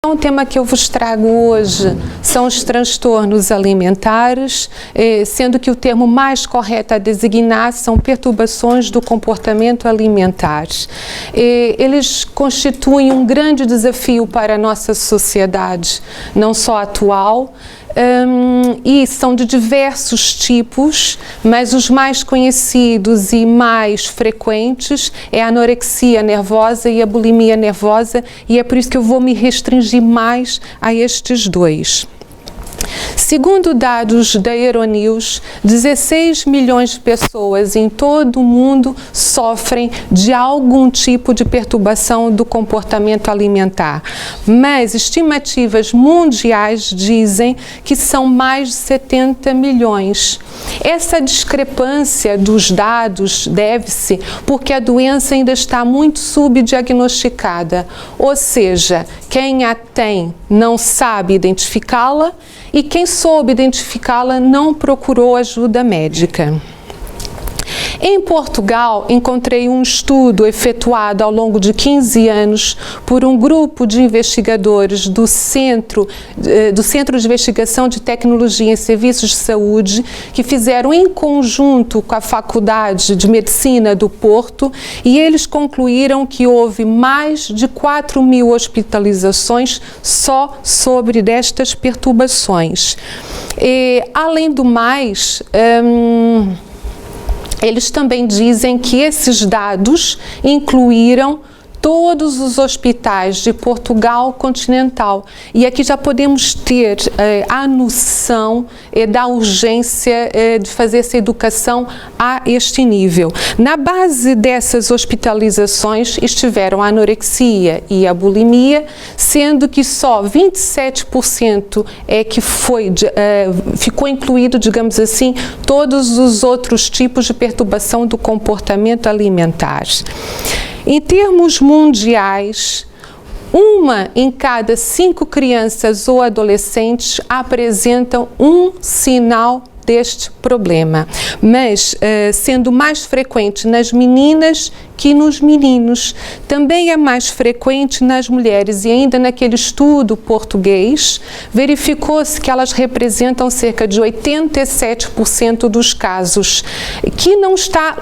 O tema que eu vos trago hoje são os transtornos alimentares, sendo que o termo mais correto a designar são perturbações do comportamento alimentar. Eles constituem um grande desafio para a nossa sociedade, não só atual, e são de diversos tipos, mas os mais conhecidos e mais frequentes é a anorexia nervosa e a bulimia nervosa, e é por isso que eu vou me restringir mais a estes dois. Segundo dados da Euronews, 16 milhões de pessoas em todo o mundo sofrem de algum tipo de perturbação do comportamento alimentar, mas estimativas mundiais dizem que são mais de 70 milhões. Essa discrepância dos dados deve-se porque a doença ainda está muito subdiagnosticada, ou seja, quem a tem não sabe identificá-la e quem soube identificá-la não procurou ajuda médica. Em Portugal, encontrei um estudo efetuado ao longo de 15 anos por um grupo de investigadores do Centro de Investigação de Tecnologia em Serviços de Saúde, que fizeram em conjunto com a Faculdade de Medicina do Porto, e eles concluíram que houve mais de 4.000 hospitalizações só sobre destas perturbações. Além do mais, eles também dizem que esses dados incluíram todos os hospitais de Portugal continental. E aqui já podemos ter a noção da urgência de fazer essa educação a este nível. Na base dessas hospitalizações estiveram a anorexia e a bulimia, sendo que só 27% é que ficou incluído, digamos assim, todos os outros tipos de perturbação do comportamento alimentar. Em termos mundiais, 1 em cada 5 crianças ou adolescentes apresentam um sinal deste problema, mas sendo mais frequente nas meninas que nos meninos. Também é mais frequente nas mulheres, e ainda naquele estudo português, verificou-se que elas representam cerca de 87% dos casos, que não está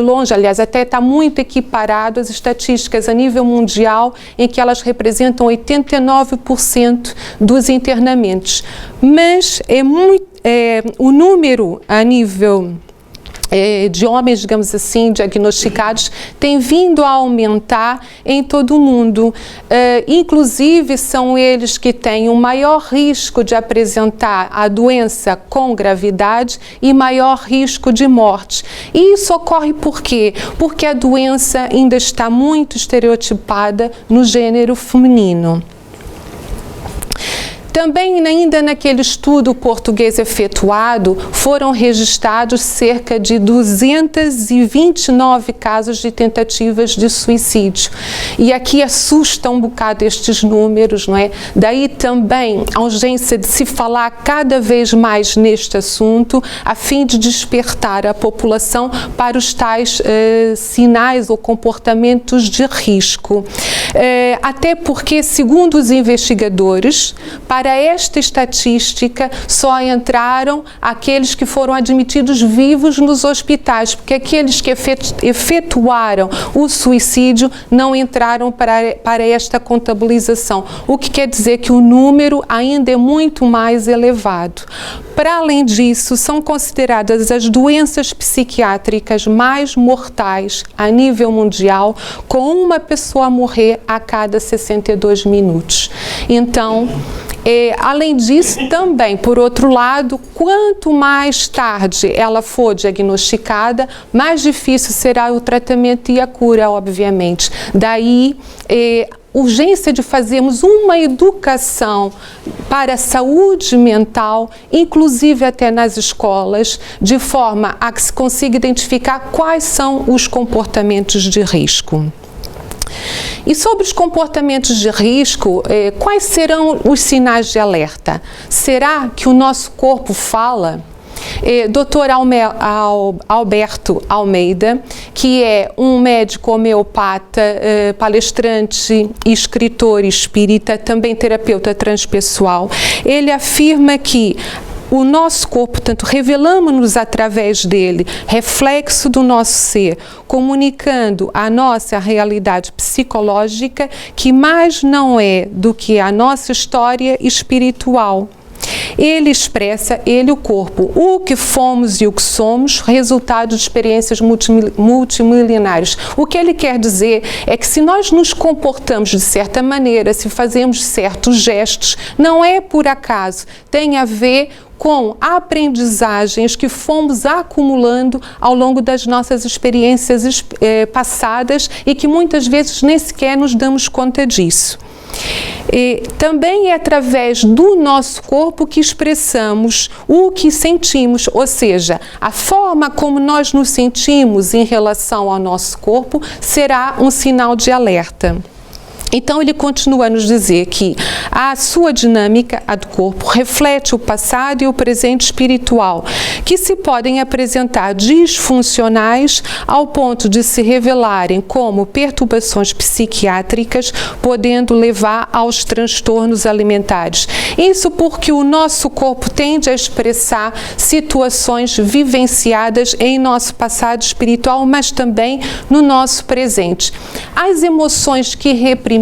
longe, aliás, até está muito equiparado às estatísticas a nível mundial, em que elas representam 89% dos internamentos. Mas o número a nível de homens, digamos assim, diagnosticados, tem vindo a aumentar em todo o mundo. Inclusive, são eles que têm o maior risco de apresentar a doença com gravidade e maior risco de morte. E isso ocorre por quê? Porque a doença ainda está muito estereotipada no gênero feminino. Também, ainda naquele estudo português efetuado, foram registrados cerca de 229 casos de tentativas de suicídio. E aqui assusta um bocado estes números, não é? Daí também a urgência de se falar cada vez mais neste assunto, a fim de despertar a população para os tais sinais ou comportamentos de risco. Até porque, segundo os investigadores, para esta estatística só entraram aqueles que foram admitidos vivos nos hospitais, porque aqueles que efetuaram o suicídio não entraram para esta contabilização, o que quer dizer que o número ainda é muito mais elevado. Para além disso, são consideradas as doenças psiquiátricas mais mortais a nível mundial, com uma pessoa a morrer a cada 62 minutos. Então, além disso, também, por outro lado, quanto mais tarde ela for diagnosticada, mais difícil será o tratamento e a cura, obviamente. Daí, urgência de fazermos uma educação para a saúde mental, inclusive até nas escolas, de forma a que se consiga identificar quais são os comportamentos de risco. E sobre os comportamentos de risco, quais serão os sinais de alerta? Será que o nosso corpo fala? Dr. Alberto Almeida, que é um médico homeopata, palestrante, escritor espírita, também terapeuta transpessoal. Ele afirma que o nosso corpo, portanto, revelamos-nos através dele, reflexo do nosso ser, comunicando a nossa realidade psicológica, que mais não é do que a nossa história espiritual. Ele expressa, o corpo, o que fomos e o que somos, resultado de experiências multimilenares. O que ele quer dizer é que se nós nos comportamos de certa maneira, se fazemos certos gestos, não é por acaso, tem a ver com aprendizagens que fomos acumulando ao longo das nossas experiências passadas e que muitas vezes nem sequer nos damos conta disso. Também é através do nosso corpo que expressamos o que sentimos, ou seja, a forma como nós nos sentimos em relação ao nosso corpo será um sinal de alerta. Então ele continua a nos dizer que a sua dinâmica, a do corpo, reflete o passado e o presente espiritual, que se podem apresentar disfuncionais ao ponto de se revelarem como perturbações psiquiátricas, podendo levar aos transtornos alimentares. Isso porque o nosso corpo tende a expressar situações vivenciadas em nosso passado espiritual, mas também no nosso presente. As emoções que reprimimos,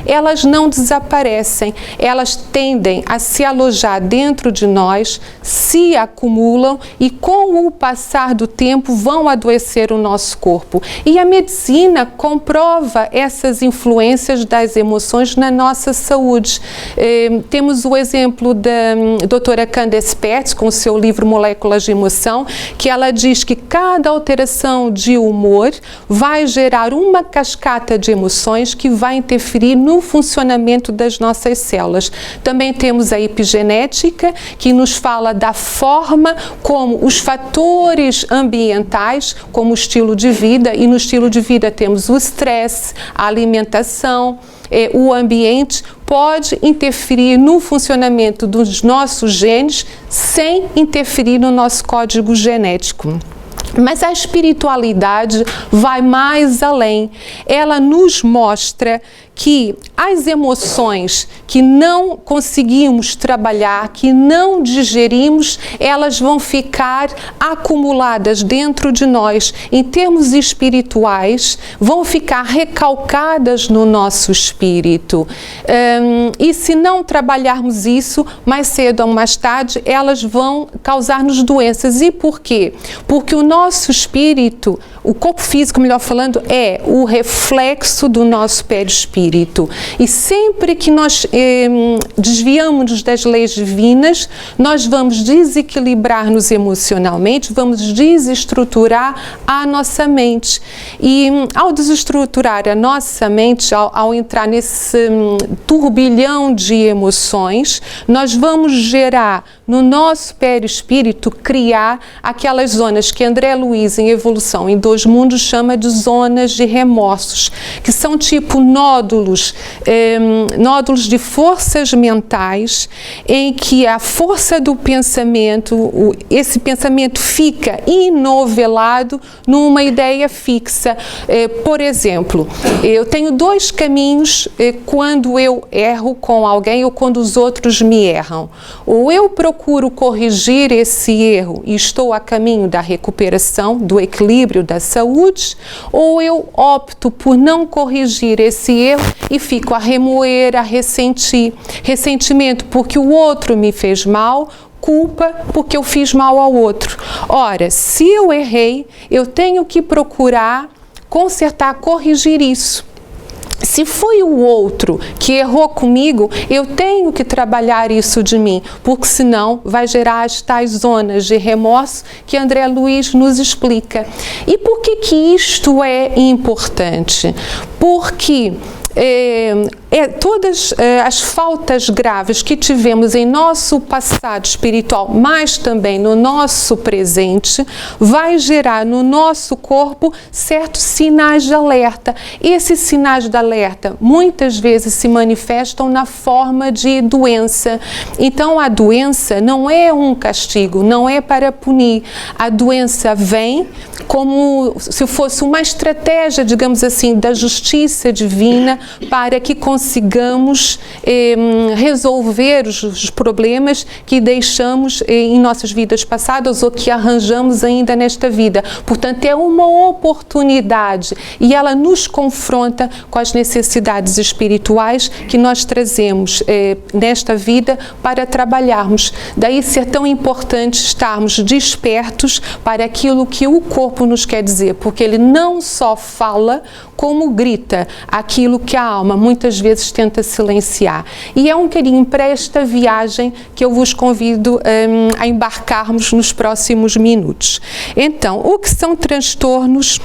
elas não desaparecem, elas tendem a se alojar dentro de nós, se acumulam e com o passar do tempo vão adoecer o nosso corpo. E a medicina comprova essas influências das emoções na nossa saúde. Temos o exemplo da doutora Candace Pert, com o seu livro Moléculas de Emoção, que ela diz que cada alteração de humor vai gerar uma cascata de emoções que vai interferir no funcionamento das nossas células. Também temos a epigenética, que nos fala da forma como os fatores ambientais, como o estilo de vida, e no estilo de vida temos o estresse, a alimentação, o ambiente, pode interferir no funcionamento dos nossos genes sem interferir no nosso código genético. Mas a espiritualidade vai mais além. Ela nos mostra que as emoções que não conseguimos trabalhar, que não digerimos, elas vão ficar acumuladas dentro de nós. Em termos espirituais, vão ficar recalcadas no nosso espírito. E se não trabalharmos isso, mais cedo ou mais tarde, elas vão causar-nos doenças. E por quê? Porque o nosso espírito, o corpo físico, melhor falando, é o reflexo do nosso perispírito. E sempre que nós desviamos das leis divinas, nós vamos desequilibrar-nos emocionalmente, vamos desestruturar a nossa mente. E ao desestruturar a nossa mente, ao entrar nesse turbilhão de emoções, nós vamos gerar no nosso perispírito, criar aquelas zonas que André Luiz, em Evolução em Dois Mundos, chama de zonas de remorsos, que são tipo nódulos de forças mentais, em que a força do pensamento, esse pensamento fica inovelado numa ideia fixa. Por exemplo, eu tenho dois caminhos quando eu erro com alguém ou quando os outros me erram. Ou eu procuro corrigir esse erro e estou a caminho da recuperação, do equilíbrio da saúde, ou eu opto por não corrigir esse erro e fico a remoer, a ressentir. Ressentimento porque o outro me fez mal, culpa porque eu fiz mal ao outro. Ora, se eu errei, eu tenho que procurar consertar, corrigir isso. Se foi o outro que errou comigo, eu tenho que trabalhar isso de mim, porque senão vai gerar as tais zonas de remorso que André Luiz nos explica. E por que isto é importante? Porque todas as faltas graves que tivemos em nosso passado espiritual, mas também no nosso presente, vai gerar no nosso corpo certos sinais de alerta. Esses sinais de alerta muitas vezes se manifestam na forma de doença. Então a doença não é um castigo, não é para punir. A doença vem como se fosse uma estratégia, digamos assim, da justiça divina para que consigamos resolver os problemas que deixamos em nossas vidas passadas ou que arranjamos ainda nesta vida. Portanto, é uma oportunidade e ela nos confronta com as necessidades espirituais que nós trazemos nesta vida para trabalharmos. Daí ser tão importante estarmos despertos para aquilo que o corpo nos quer dizer, porque ele não só fala, como grita aquilo que a alma muitas vezes tenta silenciar. E é um bocadinho para esta viagem que eu vos convido a embarcarmos nos próximos minutos. Então, o que são transtornos?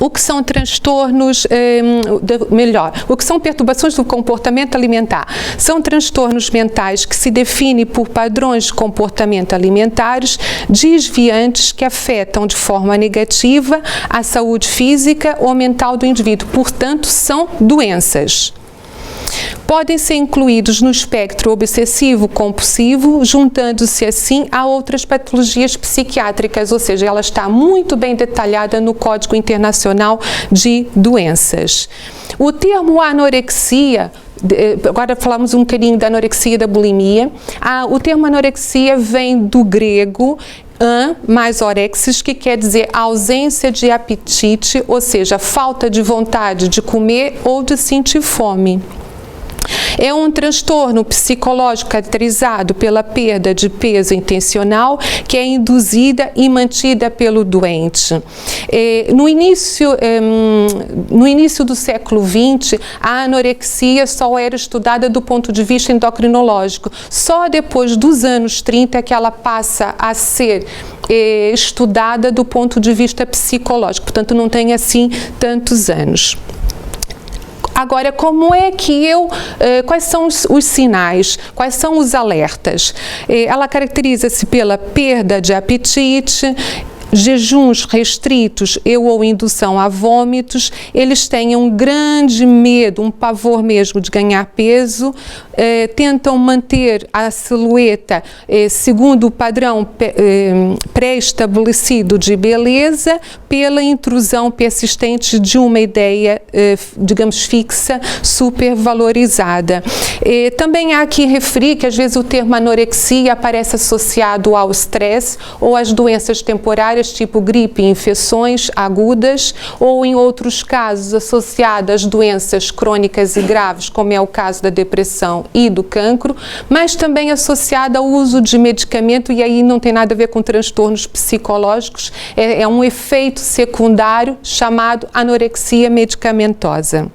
O que são transtornos, o que são perturbações do comportamento alimentar? São transtornos mentais que se definem por padrões de comportamento alimentares desviantes que afetam de forma negativa a saúde física ou mental do indivíduo. Portanto, são doenças. Podem ser incluídos no espectro obsessivo-compulsivo, juntando-se assim a outras patologias psiquiátricas, ou seja, ela está muito bem detalhada no Código Internacional de Doenças. O termo anorexia, agora falamos um bocadinho da anorexia e da bulimia. O termo anorexia vem do grego mais orexis, que quer dizer ausência de apetite, ou seja, falta de vontade de comer ou de sentir fome. É um transtorno psicológico caracterizado pela perda de peso intencional que é induzida e mantida pelo doente. No início do século XX, a anorexia só era estudada do ponto de vista endocrinológico. Só depois dos anos 30 que ela passa a ser estudada do ponto de vista psicológico. Portanto, não tem assim tantos anos. Agora, como é que quais são os sinais, quais são os alertas? Ela caracteriza-se pela perda de apetite, jejuns restritos ou indução a vômitos. Eles têm um grande medo, um pavor mesmo de ganhar peso, tentam manter a silhueta segundo o padrão pré-estabelecido de beleza pela intrusão persistente de uma ideia, digamos, fixa, supervalorizada. Também há que referir que às vezes o termo anorexia aparece associado ao estresse ou às doenças temporárias, tipo gripe e infecções agudas, ou em outros casos associadas a doenças crônicas e graves, como é o caso da depressão e do cancro, mas também associada ao uso de medicamento, e aí não tem nada a ver com transtornos psicológicos, é um efeito secundário chamado anorexia medicamentosa.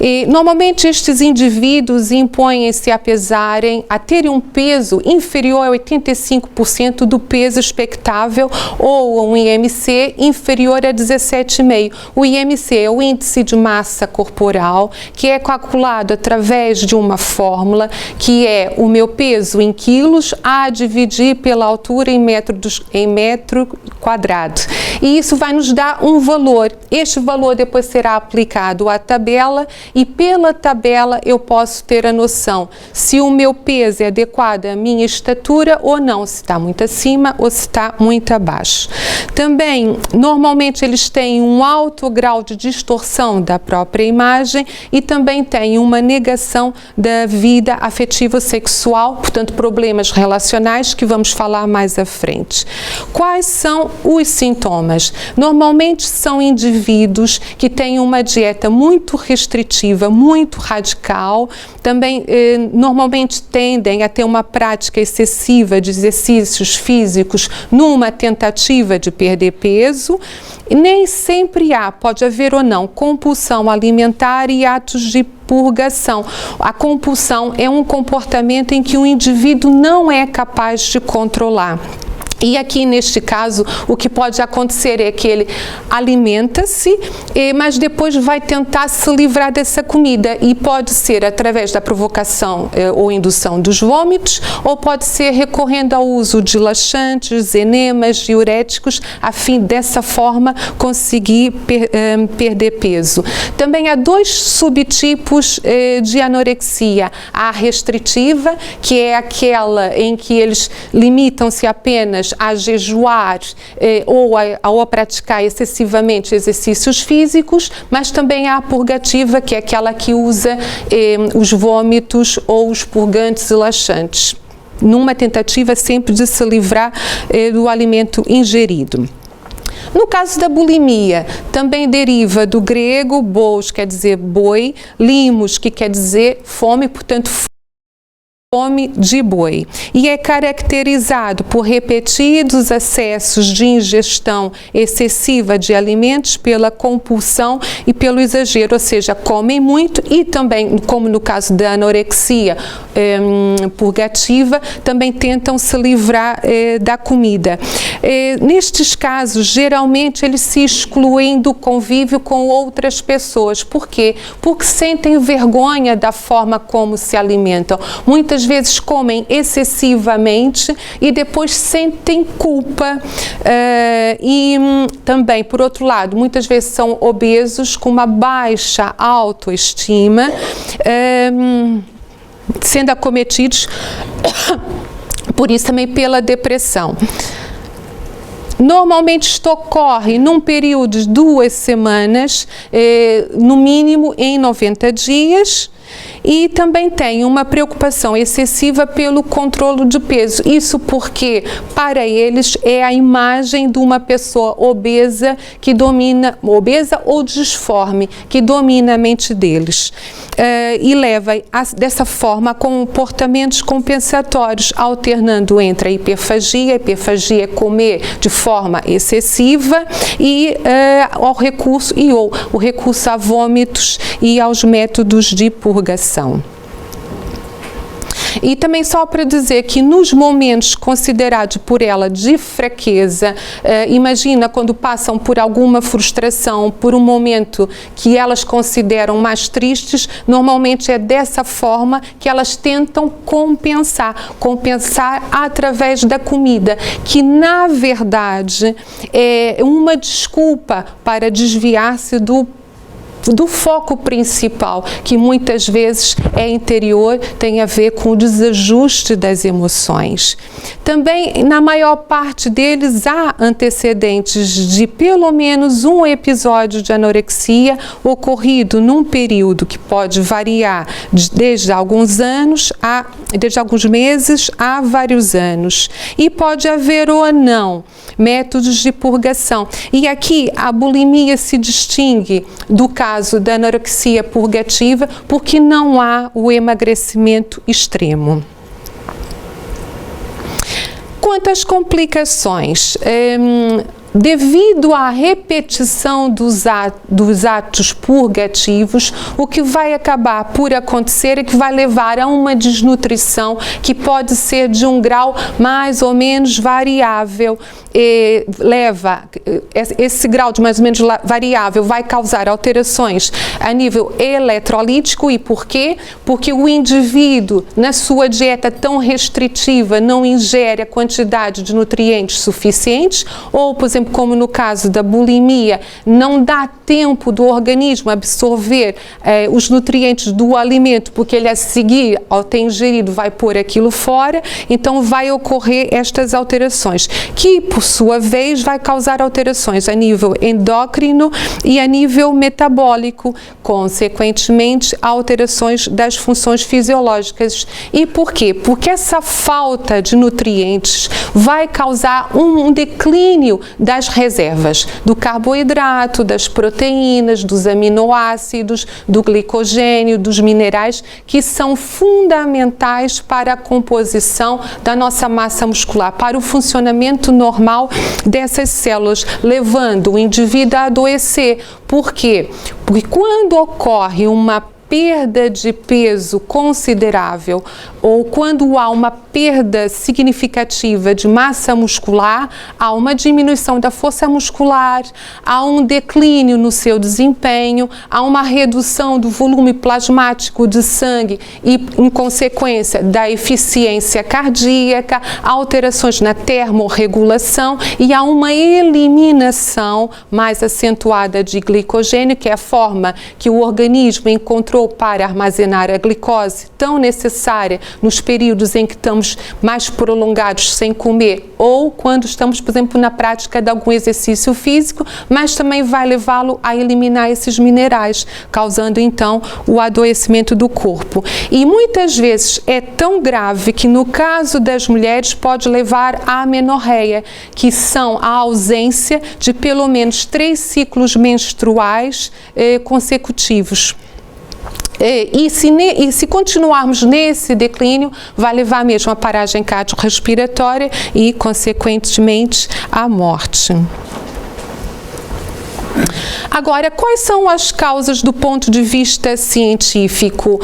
E, normalmente estes indivíduos impõem-se a pesarem, a terem um peso inferior a 85% do peso expectável ou um IMC inferior a 17,5. O IMC é o índice de massa corporal, que é calculado através de uma fórmula que é o meu peso em quilos a dividir pela altura em metro quadrado. E isso vai nos dar um valor. Este valor depois será aplicado à tabela e pela tabela eu posso ter a noção se o meu peso é adequado à minha estatura ou não, se está muito acima ou se está muito abaixo. Também, normalmente eles têm um alto grau de distorção da própria imagem e também têm uma negação da vida afetiva sexual, portanto problemas relacionais que vamos falar mais à frente. Quais são os sintomas? Normalmente são indivíduos que têm uma dieta muito restritiva, muito radical, também normalmente tendem a ter uma prática excessiva de exercícios físicos numa tentativa de perder peso. E nem sempre pode haver ou não, compulsão alimentar e atos de purgação. A compulsão é um comportamento em que o indivíduo não é capaz de controlar. E aqui, neste caso, o que pode acontecer é que ele alimenta-se, mas depois vai tentar se livrar dessa comida. E pode ser através da provocação ou indução dos vômitos, ou pode ser recorrendo ao uso de laxantes, enemas, diuréticos, a fim dessa forma conseguir perder peso. Também há 2 subtipos de anorexia. A restritiva, que é aquela em que eles limitam-se apenas a jejuar ou a praticar excessivamente exercícios físicos, mas também há a purgativa, que é aquela que usa os vômitos ou os purgantes e laxantes, numa tentativa sempre de se livrar do alimento ingerido. No caso da bulimia, também deriva do grego bos, quer dizer boi, limos, que quer dizer fome, portanto, fome de boi, e é caracterizado por repetidos acessos de ingestão excessiva de alimentos, pela compulsão e pelo exagero, ou seja, comem muito e também, como no caso da anorexia purgativa, também tentam se livrar da comida. Nestes casos, geralmente eles se excluem do convívio com outras pessoas. Por quê? Porque sentem vergonha da forma como se alimentam. Muitas vezes comem excessivamente e depois sentem culpa. E também, por outro lado, muitas vezes são obesos com uma baixa autoestima, sendo acometidos, por isso também pela depressão. Normalmente isto ocorre num período de 2 semanas, no mínimo em 90 dias, e também tem uma preocupação excessiva pelo controle de peso. Isso porque, para eles, é a imagem de uma pessoa obesa que domina, obesa ou disforme, que domina a mente deles. E leva dessa forma a comportamentos compensatórios, alternando entre a hiperfagia é comer de forma excessiva, e ao recurso o recurso a vômitos e aos métodos de purgação. E também só para dizer que nos momentos considerados por ela de fraqueza, imagina quando passam por alguma frustração, por um momento que elas consideram mais tristes, normalmente é dessa forma que elas tentam compensar através da comida, que na verdade é uma desculpa para desviar-se do foco principal, que muitas vezes é interior, tem a ver com o desajuste das emoções. Também, na maior parte deles, há antecedentes de pelo menos um episódio de anorexia ocorrido num período que pode variar desde alguns meses a vários anos. E pode haver ou não métodos de purgação. E aqui a bulimia se distingue do caso da anorexia purgativa porque não há o emagrecimento extremo. Quanto às complicações, devido à repetição dos atos purgativos, o que vai acabar por acontecer é que vai levar a uma desnutrição que pode ser de um grau mais ou menos variável. Esse grau de mais ou menos variável vai causar alterações a nível eletrolítico. E por quê? Porque o indivíduo, na sua dieta tão restritiva, não ingere a quantidade de nutrientes suficientes, ou, por exemplo, como no caso da bulimia, não dá tempo do organismo absorver os nutrientes do alimento, porque ele a seguir, ao ter ingerido, vai pôr aquilo fora, então vai ocorrer estas alterações, que por sua vez vai causar alterações a nível endócrino e a nível metabólico, consequentemente alterações das funções fisiológicas. E por quê? Porque essa falta de nutrientes vai causar um declínio das reservas do carboidrato, das proteínas, dos aminoácidos, do glicogênio, dos minerais, que são fundamentais para a composição da nossa massa muscular, para o funcionamento normal dessas células, levando o indivíduo a adoecer. Por quê? Porque quando ocorre uma perda de peso considerável ou quando há uma perda significativa de massa muscular, há uma diminuição da força muscular, há um declínio no seu desempenho, há uma redução do volume plasmático de sangue e, em consequência, da eficiência cardíaca, alterações na termorregulação e há uma eliminação mais acentuada de glicogênio, que é a forma que o organismo encontrou para armazenar a glicose tão necessária nos períodos em que estamos mais prolongados sem comer ou quando estamos, por exemplo, na prática de algum exercício físico, mas também vai levá-lo a eliminar esses minerais, causando então o adoecimento do corpo. E muitas vezes é tão grave que no caso das mulheres pode levar à amenorreia, que são a ausência de pelo menos 3 ciclos menstruais consecutivos. E se continuarmos nesse declínio, vai levar mesmo à paragem cardiorrespiratória e, consequentemente, à morte. Agora, quais são as causas do ponto de vista científico?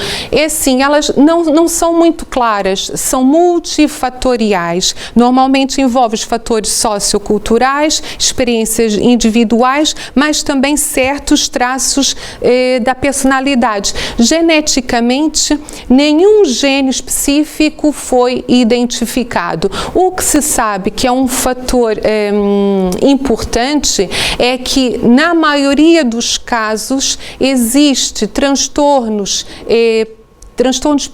Assim, elas não são muito claras, são multifatoriais. Normalmente envolvem os fatores socioculturais, experiências individuais, mas também certos traços da personalidade. Geneticamente, nenhum gene específico foi identificado. O que se sabe que é um fator importante é que, na maioria dos casos, existe transtornos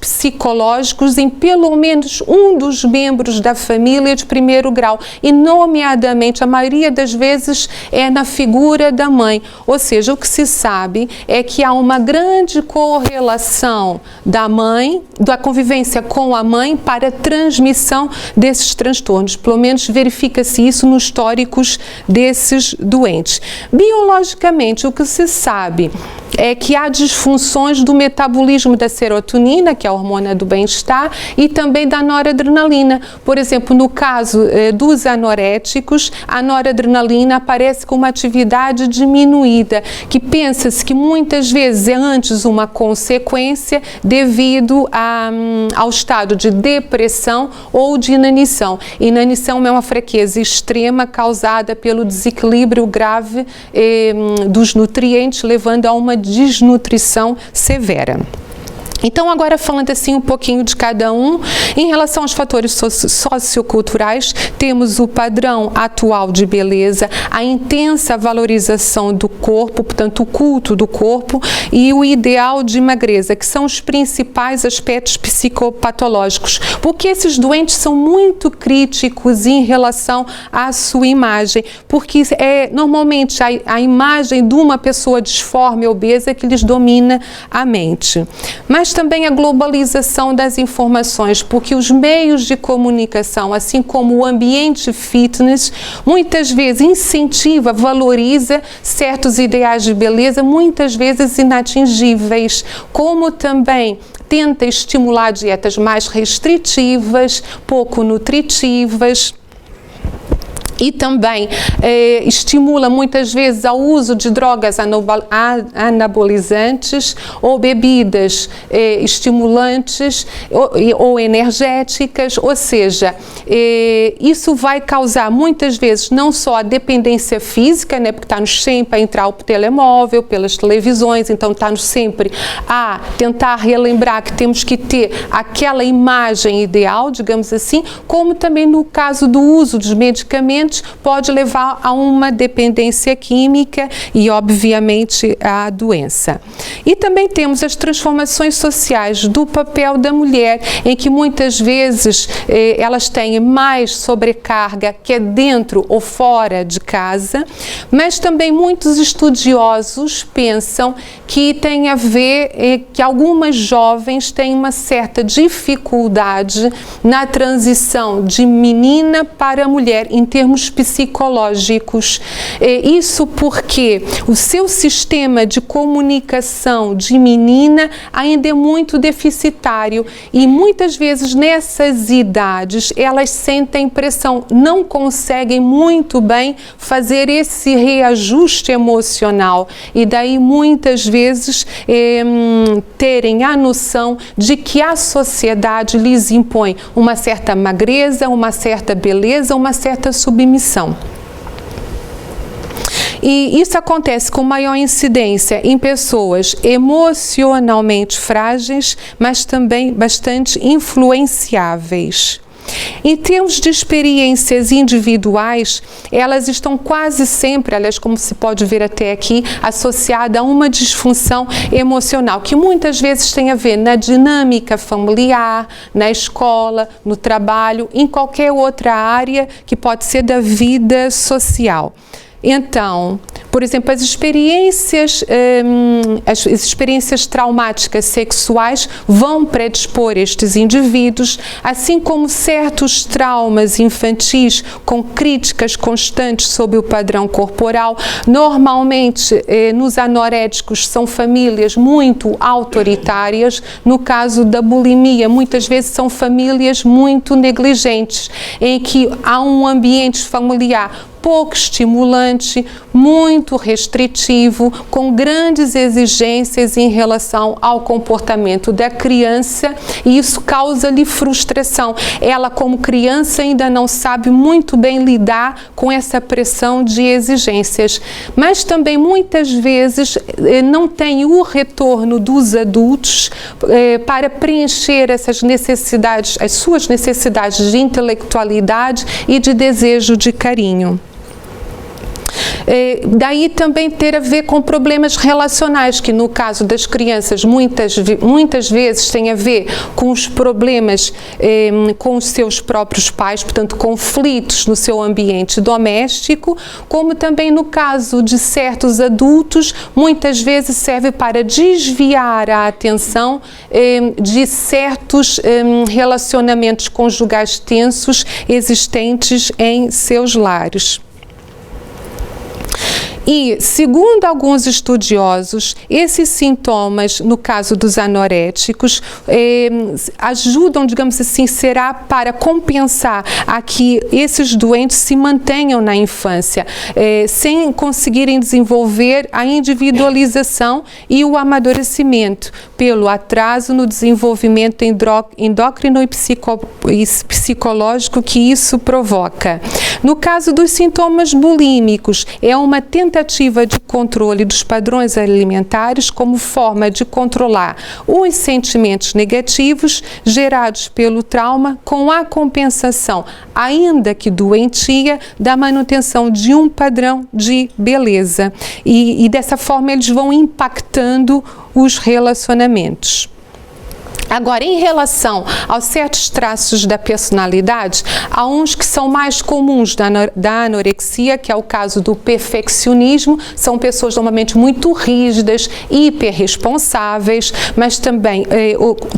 psicológicos em pelo menos um dos membros da família de primeiro grau e, nomeadamente, a maioria das vezes é na figura da mãe. Ou seja, o que se sabe é que há uma grande correlação da mãe, da convivência com a mãe para a transmissão desses transtornos. Pelo menos verifica-se isso nos históricos desses doentes. Biologicamente, o que se sabe é que há disfunções do metabolismo da serotonina, que é a hormona do bem-estar, e também da noradrenalina. Por exemplo, no caso dos anoréticos, a noradrenalina aparece com uma atividade diminuída, que pensa-se que muitas vezes é antes uma consequência devido ao estado de depressão ou de inanição. Inanição é uma fraqueza extrema causada pelo desequilíbrio grave dos nutrientes, levando a uma desnutrição severa. Então, agora falando assim um pouquinho de cada um, em relação aos fatores socioculturais, temos o padrão atual de beleza, a intensa valorização do corpo, portanto o culto do corpo e o ideal de magreza, que são os principais aspectos psicopatológicos, porque esses doentes são muito críticos em relação à sua imagem, porque é normalmente a imagem de uma pessoa disforme, obesa, que lhes domina a mente. Mas também a globalização das informações, porque os meios de comunicação, assim como o ambiente fitness, muitas vezes incentiva, valoriza certos ideais de beleza, muitas vezes inatingíveis, como também tenta estimular dietas mais restritivas, pouco nutritivas. E também estimula muitas vezes ao uso de drogas anabolizantes ou bebidas estimulantes ou energéticas, ou seja, isso vai causar muitas vezes não só a dependência física, né, porque está-nos sempre a entrar o telemóvel, pelas televisões, então está-nos sempre a tentar relembrar que temos que ter aquela imagem ideal, digamos assim, como também no caso do uso dos medicamentos, pode levar a uma dependência química e, obviamente, a doença. E também temos as transformações sociais do papel da mulher, em que muitas vezes elas têm mais sobrecarga, que é dentro ou fora de casa, mas também muitos estudiosos pensam que tem a ver que algumas jovens têm uma certa dificuldade na transição de menina para mulher em termos termos psicológicos. Isso porque o seu sistema de comunicação de menina ainda é muito deficitário e muitas vezes nessas idades elas sentem pressão, não conseguem muito bem fazer esse reajuste emocional e daí muitas vezes terem a noção de que a sociedade lhes impõe uma certa magreza, uma certa beleza, uma certa submissão. E isso acontece com maior incidência em pessoas emocionalmente frágeis, mas também bastante influenciáveis. Em termos de experiências individuais, elas estão quase sempre, aliás, como se pode ver até aqui, associadas a uma disfunção emocional, que muitas vezes tem a ver na dinâmica familiar, na escola, no trabalho, em qualquer outra área que pode ser da vida social. Então, por exemplo, as experiências traumáticas sexuais vão predispor estes indivíduos, assim como certos traumas infantis com críticas constantes sobre o padrão corporal. Normalmente, nos anoréticos, são famílias muito autoritárias. No caso da bulimia, muitas vezes são famílias muito negligentes, em que há um ambiente familiar pouco estimulante, muito restritivo, com grandes exigências em relação ao comportamento da criança e isso causa-lhe frustração. Ela, como criança, ainda não sabe muito bem lidar com essa pressão de exigências, mas também muitas vezes não tem o retorno dos adultos para preencher essas necessidades, as suas necessidades de intelectualidade e de desejo de carinho. Daí também ter a ver com problemas relacionais, que no caso das crianças muitas vezes tem a ver com os problemas com os seus próprios pais, portanto conflitos no seu ambiente doméstico, como também no caso de certos adultos, muitas vezes serve para desviar a atenção de certos relacionamentos conjugais tensos existentes em seus lares. E, segundo alguns estudiosos, esses sintomas, no caso dos anoréticos, ajudam, digamos assim, será para compensar a que esses doentes se mantenham na infância, sem conseguirem desenvolver a individualização e o amadurecimento, pelo atraso no desenvolvimento endócrino e psicológico que isso provoca. No caso dos sintomas bulímicos, é uma tentativa de controle dos padrões alimentares como forma de controlar os sentimentos negativos gerados pelo trauma com a compensação, ainda que doentia, da manutenção de um padrão de beleza. E dessa forma eles vão impactando os relacionamentos. Agora, em relação aos certos traços da personalidade, há uns que são mais comuns da anorexia, que é o caso do perfeccionismo. São pessoas normalmente muito rígidas, hiperresponsáveis, mas também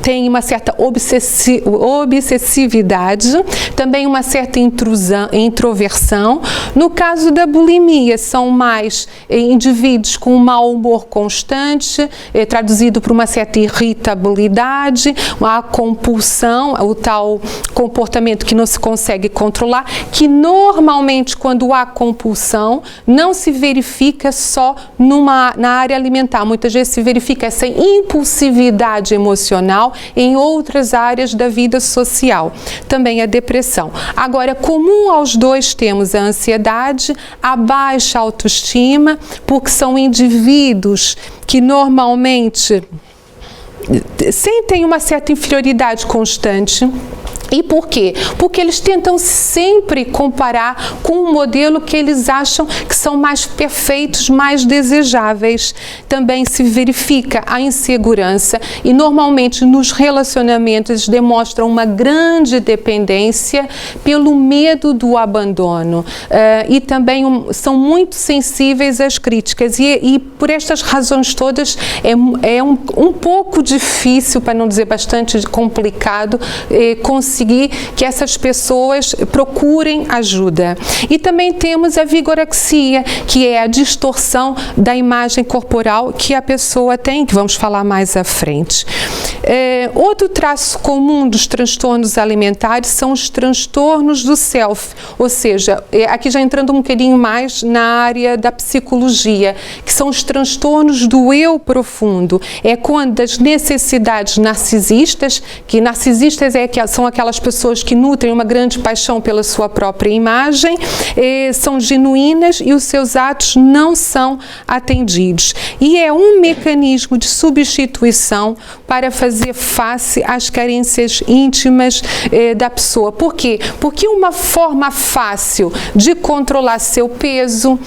têm uma certa obsessividade, também uma certa introversão. No caso da bulimia, são mais indivíduos com um mau humor constante, traduzido por uma certa irritabilidade, a compulsão, o tal comportamento que não se consegue controlar, que normalmente quando há compulsão não se verifica só na área alimentar, muitas vezes se verifica essa impulsividade emocional em outras áreas da vida social, também a depressão. Agora, comum aos dois temos a ansiedade, a baixa autoestima, porque são indivíduos que normalmente sentem uma certa inferioridade constante. E por quê? Porque eles tentam sempre comparar com um modelo que eles acham que são mais perfeitos, mais desejáveis. Também se verifica a insegurança e normalmente nos relacionamentos demonstram uma grande dependência pelo medo do abandono e também são muito sensíveis às críticas e por estas razões todas é um pouco difícil, para não dizer bastante complicado, conseguir conseguir que essas pessoas procurem ajuda. E também temos a vigorexia, que é a distorção da imagem corporal que a pessoa tem, que vamos falar mais à frente. Outro traço comum dos transtornos alimentares são os transtornos do self, ou seja, aqui já entrando um bocadinho mais na área da psicologia, que são os transtornos do eu profundo. É quando as necessidades narcisistas, que narcisistas são aquelas pessoas que nutrem uma grande paixão pela sua própria imagem, são genuínas e os seus atos não são atendidos. E é um mecanismo de substituição para fazer face às carências íntimas da pessoa. Por quê? Porque uma forma fácil de controlar seu peso,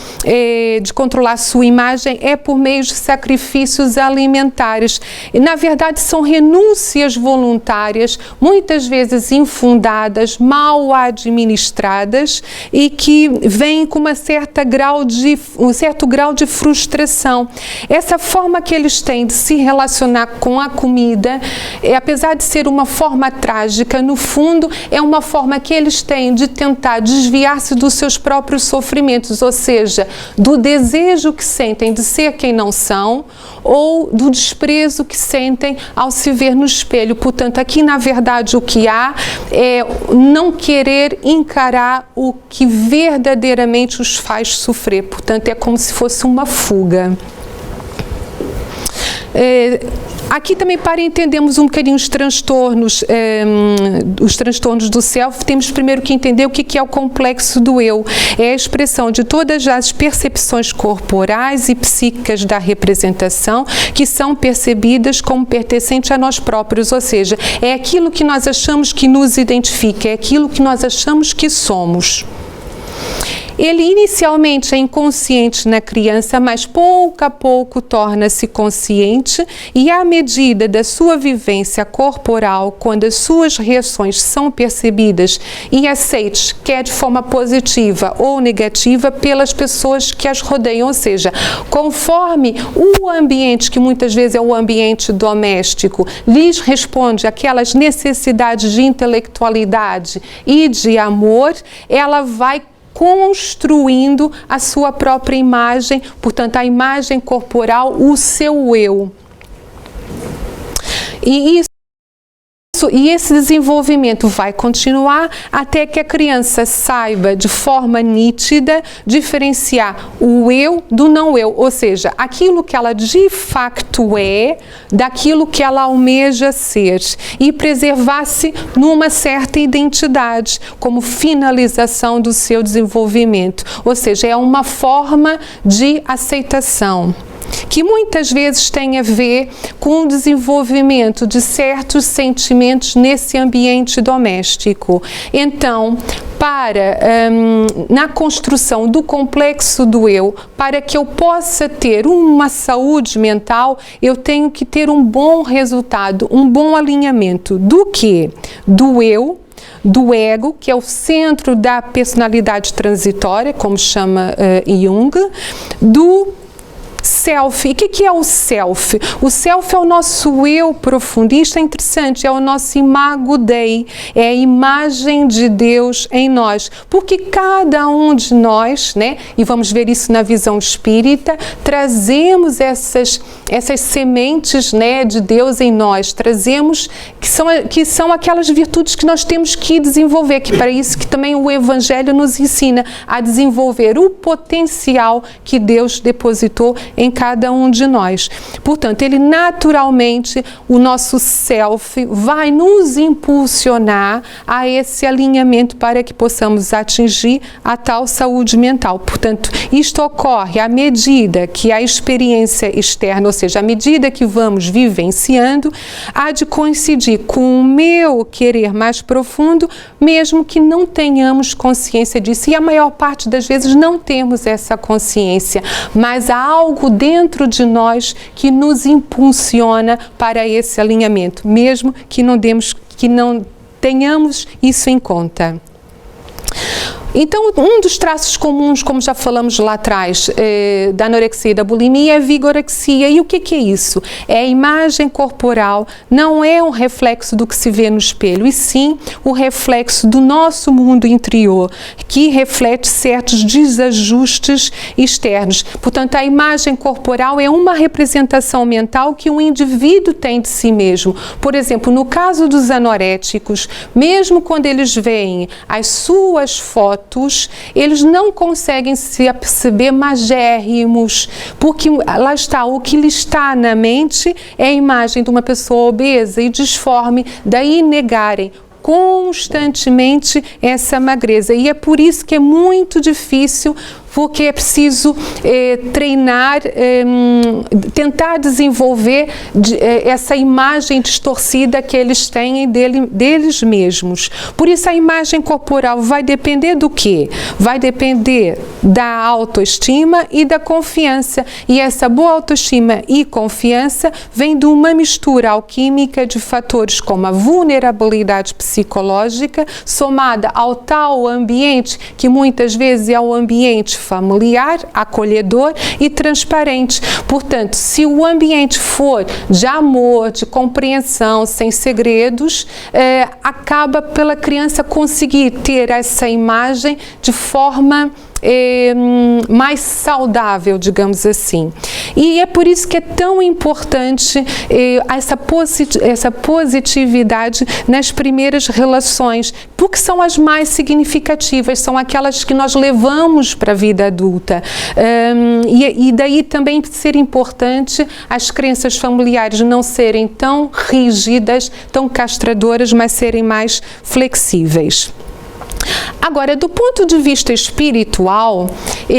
de controlar sua imagem, é por meio de sacrifícios alimentares. E, na verdade, são renúncias voluntárias, muitas vezes infundadas, mal administradas e que vêm com um certo grau de frustração. Essa forma que eles têm de se relacionar com a comida, apesar de ser uma forma trágica, no fundo é uma forma que eles têm de tentar desviar-se dos seus próprios sofrimentos, ou seja, do desejo que sentem de ser quem não são ou do desprezo que sentem ao se ver no espelho. Portanto, aqui na verdade o que há é não querer encarar o que verdadeiramente os faz sofrer. Portanto, é como se fosse uma fuga. Aqui também, para entendermos um bocadinho os transtornos do self, temos primeiro que entender o que é o complexo do eu. É a expressão de todas as percepções corporais e psíquicas da representação que são percebidas como pertencentes a nós próprios, ou seja, é aquilo que nós achamos que nos identifica, é aquilo que nós achamos que somos. Ele inicialmente é inconsciente na criança, mas pouco a pouco torna-se consciente e, à medida da sua vivência corporal, quando as suas reações são percebidas e aceites, quer de forma positiva ou negativa, pelas pessoas que as rodeiam, ou seja, conforme o ambiente, que muitas vezes é o ambiente doméstico, lhes responde aquelas necessidades de intelectualidade e de amor, ela vai construindo a sua própria imagem, portanto, a imagem corporal, o seu eu. E esse desenvolvimento vai continuar até que a criança saiba de forma nítida diferenciar o eu do não eu, ou seja, aquilo que ela de facto é daquilo que ela almeja ser e preservar-se numa certa identidade como finalização do seu desenvolvimento, ou seja, é uma forma de aceitação que muitas vezes tem a ver com o desenvolvimento de certos sentimentos nesse ambiente doméstico. Então, na construção do complexo do eu, para que eu possa ter uma saúde mental, eu tenho que ter um bom resultado, um bom alinhamento do quê? Do eu, do ego, que é o centro da personalidade transitória, como chama Jung, do self. E o que é o self? O self é o nosso eu profundo. Isto é interessante, é o nosso imago Dei, é a imagem de Deus em nós. Porque cada um de nós, né, e vamos ver isso na visão espírita, trazemos essas sementes, né, de Deus em nós, trazemos que são aquelas virtudes que nós temos que desenvolver, que para isso que também o Evangelho nos ensina a desenvolver o potencial que Deus depositou em cada um de nós. Portanto, ele naturalmente, o nosso self, vai nos impulsionar a esse alinhamento para que possamos atingir a tal saúde mental. Portanto, isto ocorre à medida que a experiência externa, ou seja, à medida que vamos vivenciando, há de coincidir com o meu querer mais profundo, mesmo que não tenhamos consciência disso. E a maior parte das vezes não temos essa consciência, mas há algo dentro de nós que nos impulsiona para esse alinhamento, mesmo que não tenhamos isso em conta. Então, um dos traços comuns, como já falamos lá atrás, da anorexia e da bulimia é a vigorexia. E o que é isso? É a imagem corporal, não é um reflexo do que se vê no espelho, e sim o reflexo do nosso mundo interior, que reflete certos desajustes externos. Portanto, a imagem corporal é uma representação mental que um indivíduo tem de si mesmo. Por exemplo, no caso dos anoréticos, mesmo quando eles veem as suas fotos, eles não conseguem se aperceber magérrimos, porque lá está, o que lhe está na mente é a imagem de uma pessoa obesa e disforme, daí negarem constantemente essa magreza. E é por isso que é muito difícil, porque é preciso treinar, tentar desenvolver essa imagem distorcida que eles têm deles mesmos. Por isso a imagem corporal vai depender do quê? Vai depender da autoestima e da confiança. E essa boa autoestima e confiança vem de uma mistura alquímica de fatores como a vulnerabilidade psicológica, somada ao tal ambiente, que muitas vezes é o ambiente familiar, acolhedor e transparente. Portanto, se o ambiente for de amor, de compreensão, sem segredos, acaba pela criança conseguir ter essa imagem de forma mais saudável, digamos assim. E é por isso que é tão importante essa positividade nas primeiras relações, porque são as mais significativas, são aquelas que nós levamos para a vida adulta. E daí também ser importante as crenças familiares não serem tão rígidas, tão castradoras, mas serem mais flexíveis. Agora, do ponto de vista espiritual,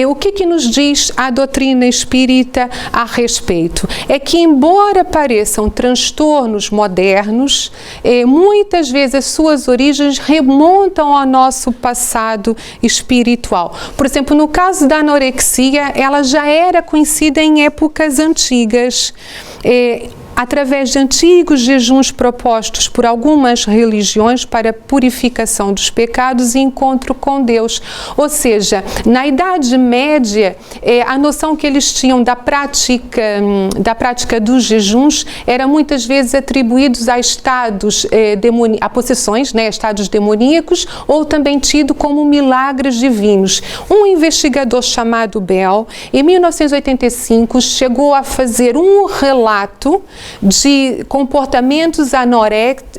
o que nos diz a doutrina espírita a respeito? É que, embora pareçam transtornos modernos, muitas vezes as suas origens remontam ao nosso passado espiritual. Por exemplo, no caso da anorexia, ela já era conhecida em épocas antigas. Através de antigos jejuns propostos por algumas religiões para purificação dos pecados e encontro com Deus. Ou seja, na Idade Média, a noção que eles tinham da prática dos jejuns era muitas vezes atribuídos a estados, a possessões, estados demoníacos, ou também tido como milagres divinos. Um investigador chamado Bell, em 1985, chegou a fazer um relato de comportamentos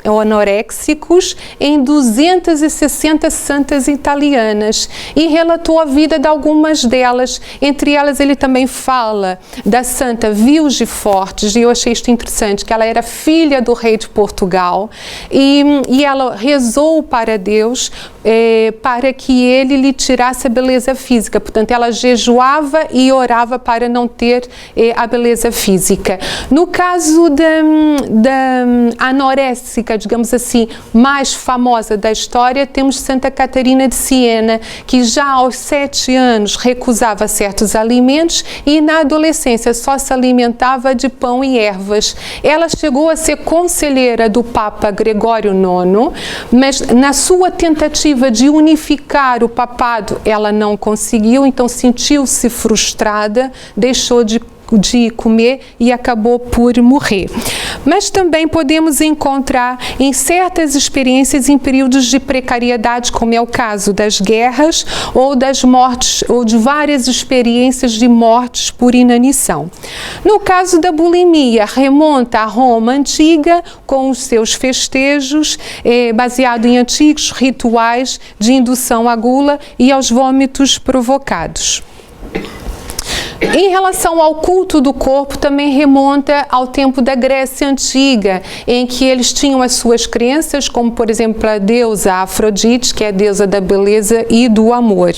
anoréxicos em 260 santas italianas e relatou a vida de algumas delas. Entre elas, ele também fala da santa Vilge Fortes, e eu achei isto interessante, que ela era filha do rei de Portugal e ela rezou para Deus para que ele lhe tirasse a beleza física. Portanto, ela jejuava e orava para não ter a beleza física. No caso da anoréxica, digamos assim, mais famosa da história, temos Santa Catarina de Siena, que já aos 7 anos recusava certos alimentos e na adolescência só se alimentava de pão e ervas. Ela chegou a ser conselheira do Papa Gregório IX, mas na sua tentativa de unificar o papado, ela não conseguiu, então sentiu-se frustrada, deixou de comer e acabou por morrer. Mas também podemos encontrar em certas experiências em períodos de precariedade, como é o caso das guerras ou das mortes, ou de várias experiências de mortes por inanição. No caso da bulimia, remonta à Roma antiga, com os seus festejos, baseado em antigos rituais de indução à gula e aos vômitos provocados. Em relação ao culto do corpo, também remonta ao tempo da Grécia Antiga, em que eles tinham as suas crenças, como, por exemplo, a deusa Afrodite, que é a deusa da beleza e do amor.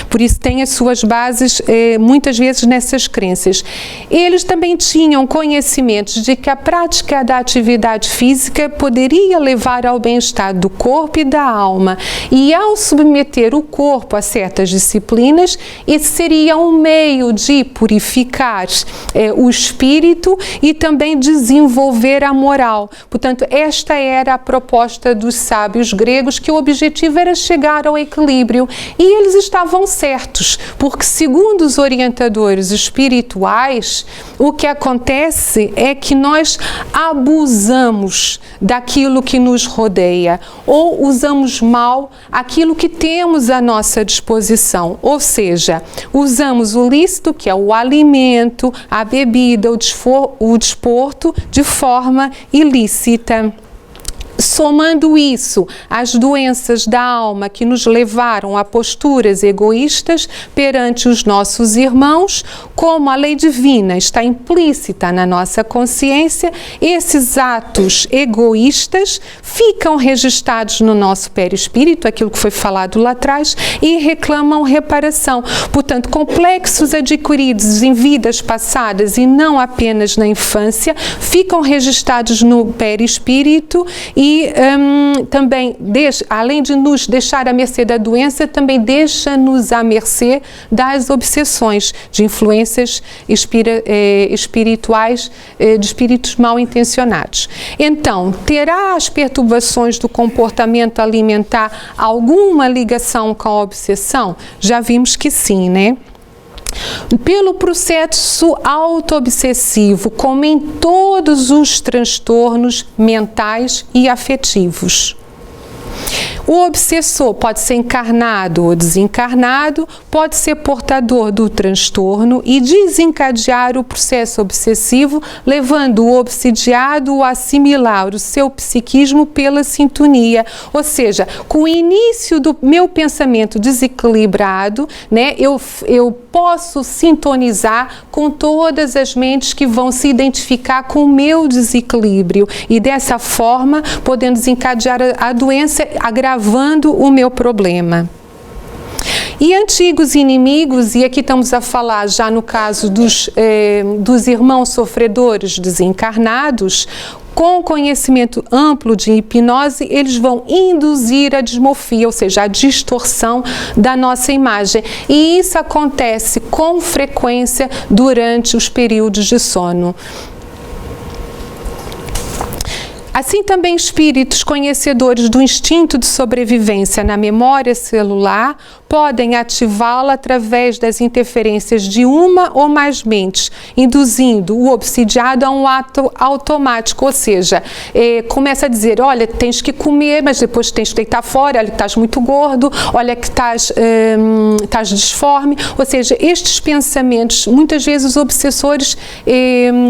Por isso tem as suas bases, muitas vezes, nessas crenças. Eles também tinham conhecimentos de que a prática da atividade física poderia levar ao bem-estar do corpo e da alma. E ao submeter o corpo a certas disciplinas, esse seria um meio de purificar o espírito e também desenvolver a moral. Portanto, esta era a proposta dos sábios gregos, que o objetivo era chegar ao equilíbrio. E eles estavam certos, porque segundo os orientadores espirituais, o que acontece é que nós abusamos daquilo que nos rodeia, ou usamos mal aquilo que temos à nossa disposição, ou seja, usamos o lícito, que é o alimento, a bebida, o desporto, de forma ilícita. Somando isso às doenças da alma que nos levaram a posturas egoístas perante os nossos irmãos, como a lei divina está implícita na nossa consciência, esses atos egoístas ficam registrados no nosso perispírito, aquilo que foi falado lá atrás, e reclamam reparação. Portanto, complexos adquiridos em vidas passadas e não apenas na infância, ficam registrados no perispírito e também, além de nos deixar à mercê da doença, também deixa-nos à mercê das obsessões, de influências espirituais, de espíritos mal intencionados. Então, terá as perturbações do comportamento alimentar alguma ligação com a obsessão? Já vimos que sim, né? Pelo processo auto-obsessivo, como em todos os transtornos mentais e afetivos. O obsessor pode ser encarnado ou desencarnado, pode ser portador do transtorno e desencadear o processo obsessivo, levando o obsidiado a assimilar o seu psiquismo pela sintonia. Ou seja, com o início do meu pensamento desequilibrado, né, eu posso sintonizar com todas as mentes que vão se identificar com o meu desequilíbrio e dessa forma podendo desencadear a doença, agravando o meu problema. E antigos inimigos, e aqui estamos a falar já no caso dos irmãos sofredores desencarnados, com conhecimento amplo de hipnose, eles vão induzir a dismorfia, ou seja, a distorção da nossa imagem. E isso acontece com frequência durante os períodos de sono. Assim também espíritos conhecedores do instinto de sobrevivência na memória celular podem ativá-la através das interferências de uma ou mais mentes, induzindo o obsidiado a um ato automático, ou seja, começa a dizer, olha, tens que comer, mas depois tens que deitar fora, olha que estás muito gordo, olha que estás disforme, ou seja, estes pensamentos, muitas vezes os obsessores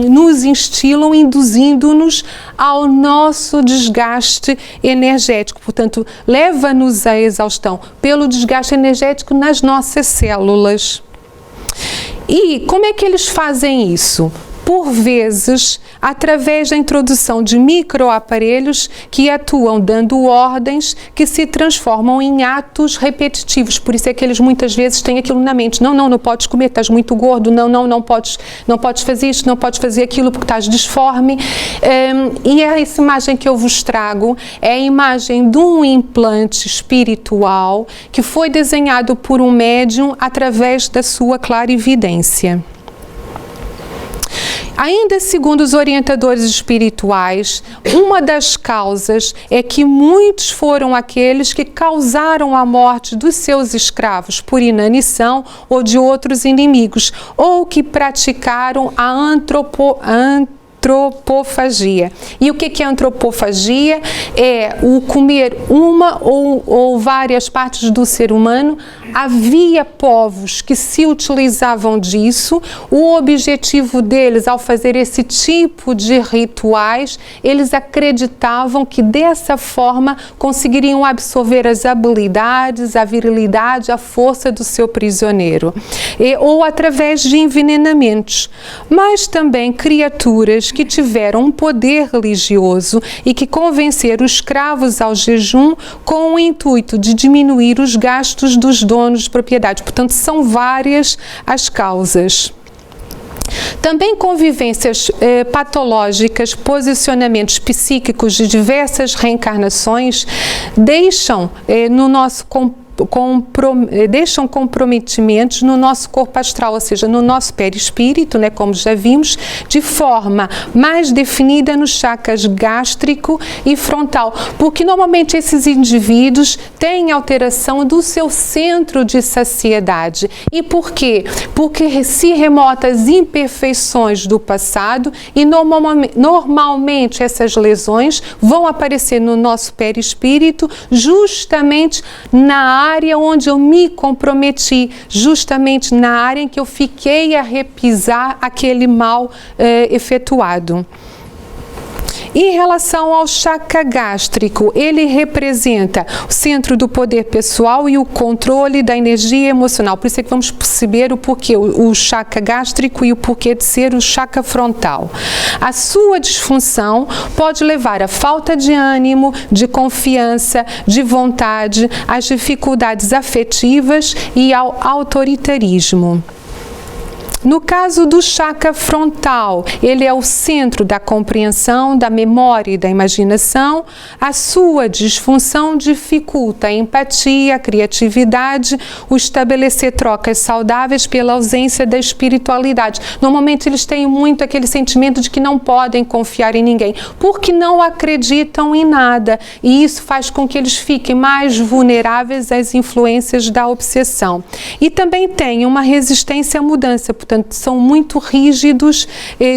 nos instilam, induzindo-nos ao nosso desgaste energético, portanto, leva-nos à exaustão pelo desgaste energético nas nossas células. E como é que eles fazem isso? Por vezes, através da introdução de microaparelhos que atuam dando ordens que se transformam em atos repetitivos. Por isso é que eles muitas vezes têm aquilo na mente. Não podes comer, estás muito gordo. Não podes fazer isto, não podes fazer aquilo porque estás disforme. E essa imagem que eu vos trago é a imagem de um implante espiritual que foi desenhado por um médium através da sua clarividência. Ainda segundo os orientadores espirituais, uma das causas é que muitos foram aqueles que causaram a morte dos seus escravos por inanição ou de outros inimigos, ou que praticaram a antropofagia. E o que é antropofagia? É o comer uma ou várias partes do ser humano. Havia povos que se utilizavam disso. O objetivo deles, ao fazer esse tipo de rituais, eles acreditavam que dessa forma conseguiriam absorver as habilidades, a virilidade, a força do seu prisioneiro. Ou através de envenenamentos. Mas também criaturas que tiveram um poder religioso e que convenceram os escravos ao jejum com o intuito de diminuir os gastos dos donos de propriedade. Portanto, são várias as causas. Também convivências patológicas, posicionamentos psíquicos de diversas reencarnações deixam no nosso deixam comprometimentos no nosso corpo astral, ou seja, no nosso perispírito, né, como já vimos, de forma mais definida nos chakras gástrico e frontal, porque normalmente esses indivíduos têm alteração do seu centro de saciedade. E por quê? Porque se remota às imperfeições do passado e normalmente essas lesões vão aparecer no nosso perispírito justamente na área onde eu me comprometi, justamente na área em que eu fiquei a repisar aquele mal efetuado. Em relação ao chakra gástrico, ele representa o centro do poder pessoal e o controle da energia emocional. Por isso é que vamos perceber o porquê, o chakra gástrico e o porquê de ser o chakra frontal. A sua disfunção pode levar à falta de ânimo, de confiança, de vontade, às dificuldades afetivas e ao autoritarismo. No caso do chakra frontal, ele é o centro da compreensão, da memória e da imaginação. A sua disfunção dificulta a empatia, a criatividade, o estabelecer trocas saudáveis pela ausência da espiritualidade. Normalmente eles têm muito aquele sentimento de que não podem confiar em ninguém, porque não acreditam em nada. E isso faz com que eles fiquem mais vulneráveis às influências da obsessão. E também tem uma resistência à mudança, portanto, são muito rígidos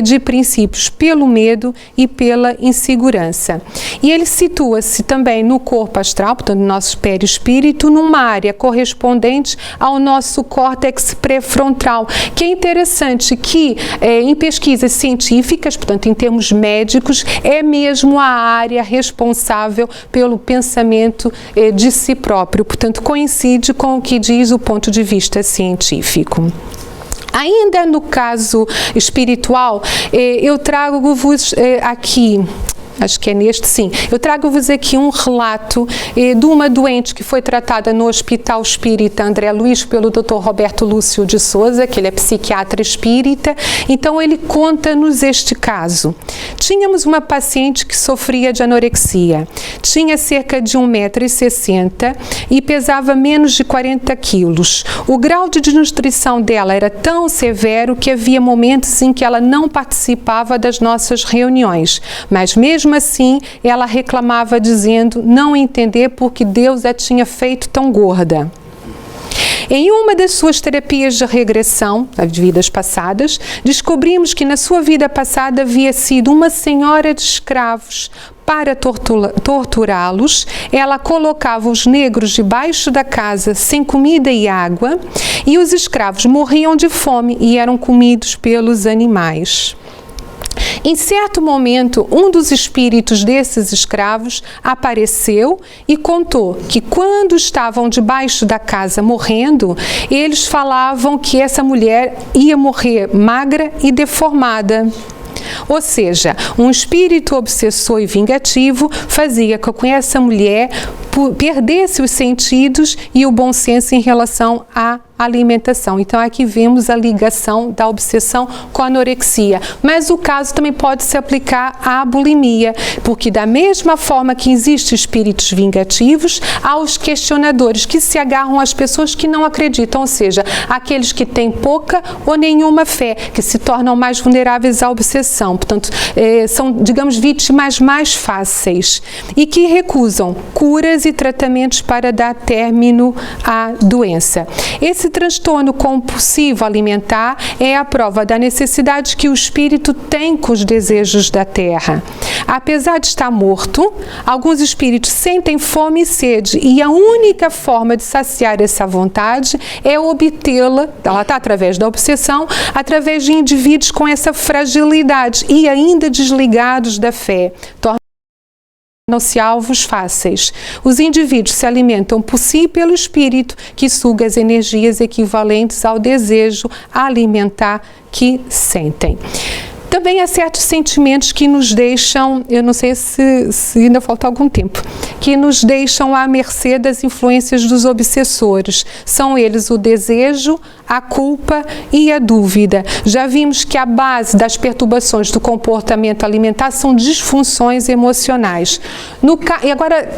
de princípios pelo medo e pela insegurança. E ele situa-se também no corpo astral, portanto, no nosso perispírito, numa área correspondente ao nosso córtex pré-frontal, que é interessante que em pesquisas científicas, portanto, em termos médicos, é mesmo a área responsável pelo pensamento de si próprio, portanto, coincide com o que diz o ponto de vista científico. Ainda no caso espiritual, eu trago-vos aqui, acho que é neste, sim. Eu trago-vos aqui um relato de uma doente que foi tratada no Hospital Espírita André Luiz pelo Dr. Roberto Lúcio de Souza, que ele é psiquiatra espírita. Então ele conta-nos este caso. Tínhamos uma paciente que sofria de anorexia. Tinha cerca de 1,60 m e pesava menos de 40 quilos. O grau de desnutrição dela era tão severo que havia momentos em que ela não participava das nossas reuniões, mas mesmo assim, ela reclamava dizendo não entender porque Deus a tinha feito tão gorda. Em uma das suas terapias de regressão, das vidas passadas, descobrimos que na sua vida passada havia sido uma senhora de escravos. Para torturá-los, ela colocava os negros debaixo da casa sem comida e água, e os escravos morriam de fome e eram comidos pelos animais. Em certo momento, um dos espíritos desses escravos apareceu e contou que quando estavam debaixo da casa morrendo, eles falavam que essa mulher ia morrer magra e deformada. Ou seja, um espírito obsessor e vingativo fazia com que essa mulher perdesse os sentidos e o bom senso em relação à alimentação. Então aqui vemos a ligação da obsessão com a anorexia, mas o caso também pode se aplicar à bulimia, porque da mesma forma que existem espíritos vingativos, há os questionadores que se agarram às pessoas que não acreditam, ou seja, aqueles que têm pouca ou nenhuma fé, que se tornam mais vulneráveis à obsessão, portanto são, digamos, vítimas mais fáceis e que recusam curas e tratamentos para dar término à doença. Esse transtorno compulsivo alimentar é a prova da necessidade que o espírito tem com os desejos da terra. Apesar de estar morto, alguns espíritos sentem fome e sede e a única forma de saciar essa vontade é obtê-la, ela está através da obsessão, através de indivíduos com essa fragilidade e ainda desligados da fé. Tornam-se alvos fáceis. Os indivíduos se alimentam por si e pelo espírito, que suga as energias equivalentes ao desejo alimentar que sentem. Também há certos sentimentos que nos deixam, eu não sei se ainda falta algum tempo, que nos deixam à mercê das influências dos obsessores. São eles o desejo, a culpa e a dúvida. Já vimos que a base das perturbações do comportamento alimentar são disfunções emocionais. E agora,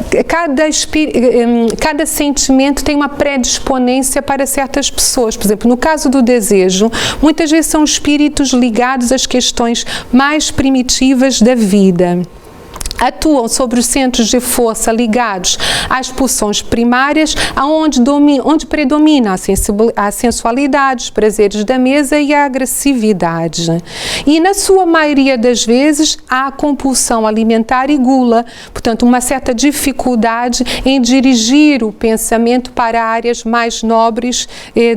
cada sentimento tem uma predisponência para certas pessoas. Por exemplo, no caso do desejo, muitas vezes são espíritos ligados às questões mais primitivas da vida. Atuam sobre os centros de força ligados às pulsões primárias, onde predomina a sensualidade, os prazeres da mesa e a agressividade. E na sua maioria das vezes há compulsão alimentar e gula, portanto uma certa dificuldade em dirigir o pensamento para áreas mais nobres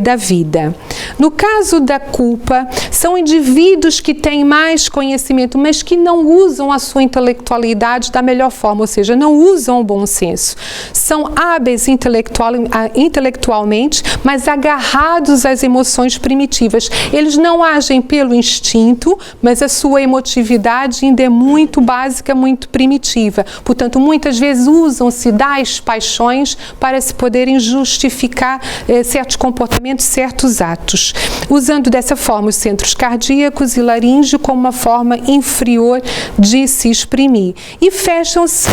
da vida. No caso da culpa, são indivíduos que têm mais conhecimento, mas que não usam a sua intelectualidade da melhor forma, ou seja, não usam o bom senso. São hábeis intelectualmente, mas agarrados às emoções primitivas. Eles não agem pelo instinto, mas a sua emotividade ainda é muito básica, muito primitiva. Portanto, muitas vezes usam-se das paixões para se poderem justificar certos comportamentos, certos atos. Usando dessa forma os centros cardíacos e laríngeo como uma forma inferior de se exprimir. E fecham-se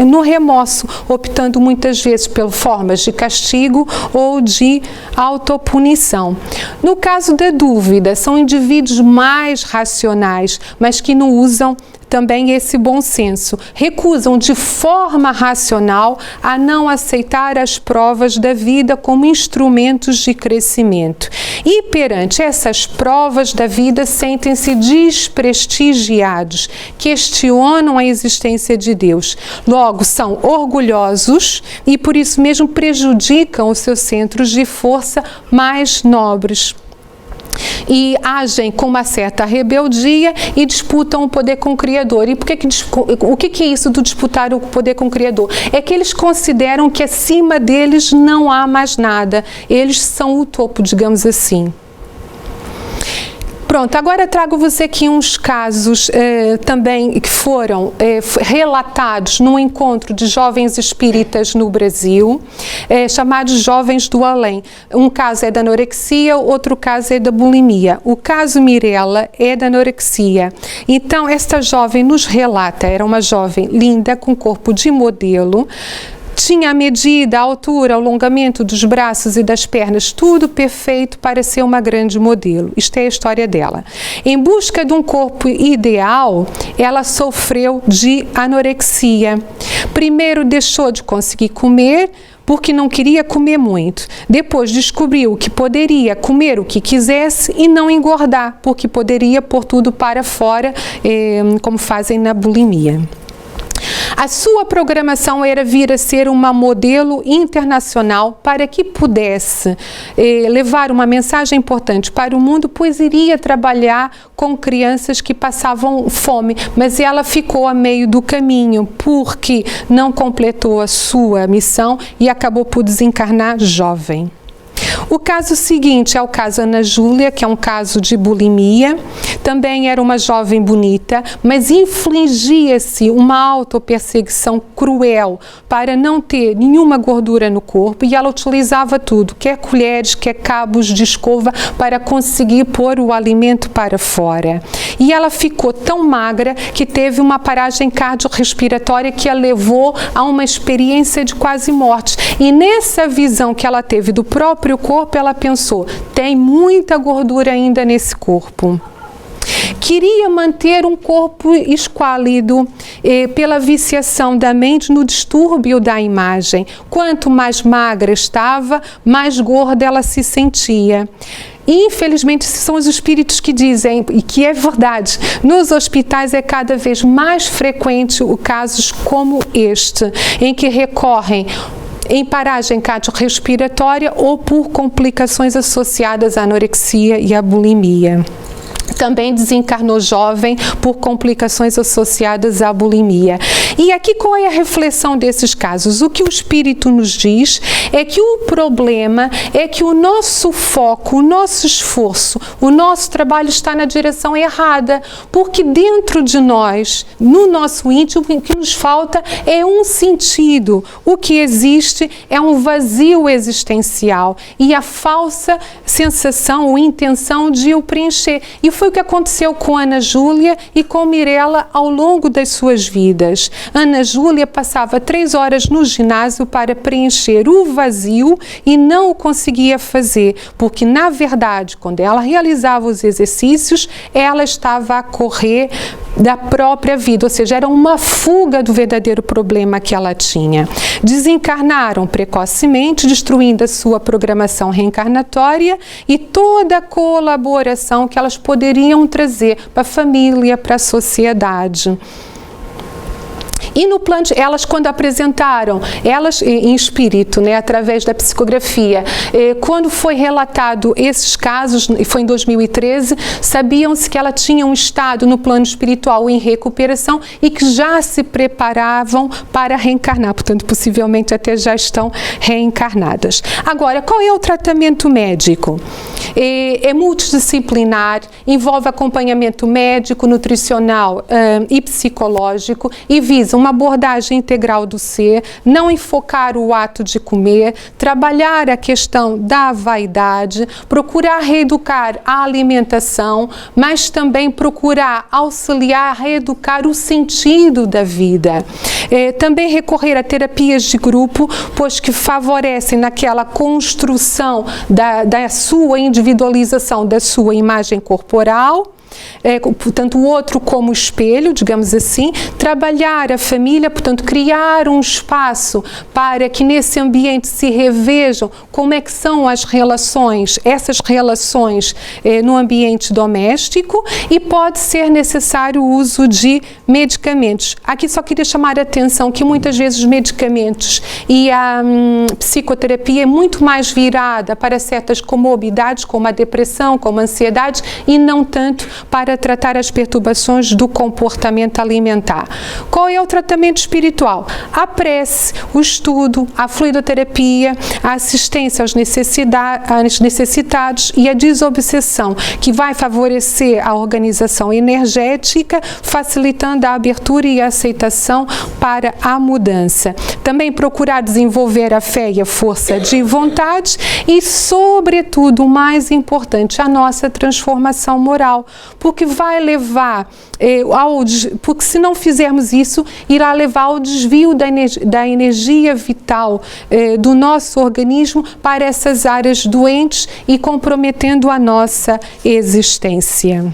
no remorso, optando muitas vezes por formas de castigo ou de autopunição. No caso da dúvida, são indivíduos mais racionais, mas que não usam também esse bom senso. Recusam de forma racional a não aceitar as provas da vida como instrumentos de crescimento. E perante essas provas da vida sentem-se desprestigiados, questionam a existência de Deus. Logo, são orgulhosos e por isso mesmo prejudicam os seus centros de força mais nobres. E agem com uma certa rebeldia e disputam o poder com o Criador. E o que é isso do disputar o poder com o Criador? É que eles consideram que acima deles não há mais nada. Eles são o topo, digamos assim. Pronto, agora trago-vos aqui uns casos também que foram relatados num encontro de jovens espíritas no Brasil, chamados Jovens do Além. Um caso é da anorexia, outro caso é da bulimia. O caso Mirella é da anorexia. Então, esta jovem nos relata, era uma jovem linda, com corpo de modelo, tinha a medida, a altura, o alongamento dos braços e das pernas, tudo perfeito para ser uma grande modelo. Isto é a história dela. Em busca de um corpo ideal, ela sofreu de anorexia. Primeiro deixou de conseguir comer, porque não queria comer muito. Depois descobriu que poderia comer o que quisesse e não engordar, porque poderia pôr tudo para fora, como fazem na bulimia. A sua programação era vir a ser uma modelo internacional para que pudesse levar uma mensagem importante para o mundo, pois iria trabalhar com crianças que passavam fome, mas ela ficou a meio do caminho porque não completou a sua missão e acabou por desencarnar jovem. O caso seguinte é o caso Ana Júlia, que é um caso de bulimia. Também era uma jovem bonita, mas infligia-se uma autoperseguição cruel para não ter nenhuma gordura no corpo e ela utilizava tudo, quer colheres, quer cabos de escova, para conseguir pôr o alimento para fora. E ela ficou tão magra que teve uma paragem cardiorrespiratória que a levou a uma experiência de quase morte. E nessa visão que ela teve do próprio corpo, ela pensou, tem muita gordura ainda nesse corpo. Queria manter um corpo esquálido pela viciação da mente no distúrbio da imagem. Quanto mais magra estava, mais gorda ela se sentia. E, infelizmente, são os espíritos que dizem, e que é verdade, nos hospitais é cada vez mais frequente o casos como este, em que recorrem em paragem cardiorrespiratória ou por complicações associadas à anorexia e à bulimia. Também desencarnou jovem por complicações associadas à bulimia. E aqui qual é a reflexão desses casos? O que o Espírito nos diz é que o problema é que o nosso foco, o nosso esforço, o nosso trabalho está na direção errada, porque dentro de nós, no nosso íntimo, o que nos falta é um sentido. O que existe é um vazio existencial e a falsa sensação ou intenção de o preencher. E foi o que aconteceu com Ana Júlia e com Mirella ao longo das suas vidas. Ana Júlia passava 3 horas no ginásio para preencher o vazio e não o conseguia fazer, porque na verdade, quando ela realizava os exercícios, ela estava a correr da própria vida, ou seja, era uma fuga do verdadeiro problema que ela tinha. Desencarnaram precocemente, destruindo a sua programação reencarnatória e toda a colaboração que elas poderiam trazer para a família, para a sociedade. E no plano, elas quando apresentaram, elas em espírito, né, através da psicografia, quando foi relatado esses casos, foi em 2013, sabiam-se que ela tinha um estado no plano espiritual em recuperação e que já se preparavam para reencarnar, portanto, possivelmente até já estão reencarnadas. Agora, qual é o tratamento médico? É multidisciplinar, envolve acompanhamento médico, nutricional e psicológico e visa uma abordagem integral do ser, não enfocar o ato de comer, trabalhar a questão da vaidade, procurar reeducar a alimentação, mas também procurar auxiliar, reeducar o sentido da vida. Também recorrer a terapias de grupo, pois que favorecem naquela construção da sua individualização, da sua imagem corporal. Portanto, o outro como espelho, digamos assim, trabalhar a família, portanto, criar um espaço para que nesse ambiente se revejam como é que são as relações, essas relações no ambiente doméstico, e pode ser necessário o uso de medicamentos. Aqui só queria chamar a atenção que muitas vezes os medicamentos e a psicoterapia é muito mais virada para certas comorbidades, como a depressão, como a ansiedade, e não tanto para tratar as perturbações do comportamento alimentar. Qual é o tratamento espiritual? A prece, o estudo, a fluidoterapia, a assistência aos necessitados e a desobsessão, que vai favorecer a organização energética, facilitando a abertura e a aceitação para a mudança. Também procurar desenvolver a fé e a força de vontade e, sobretudo, o mais importante, a nossa transformação moral, porque vai levar porque se não fizermos isso, irá levar ao desvio da energia vital do nosso organismo para essas áreas doentes e comprometendo a nossa existência.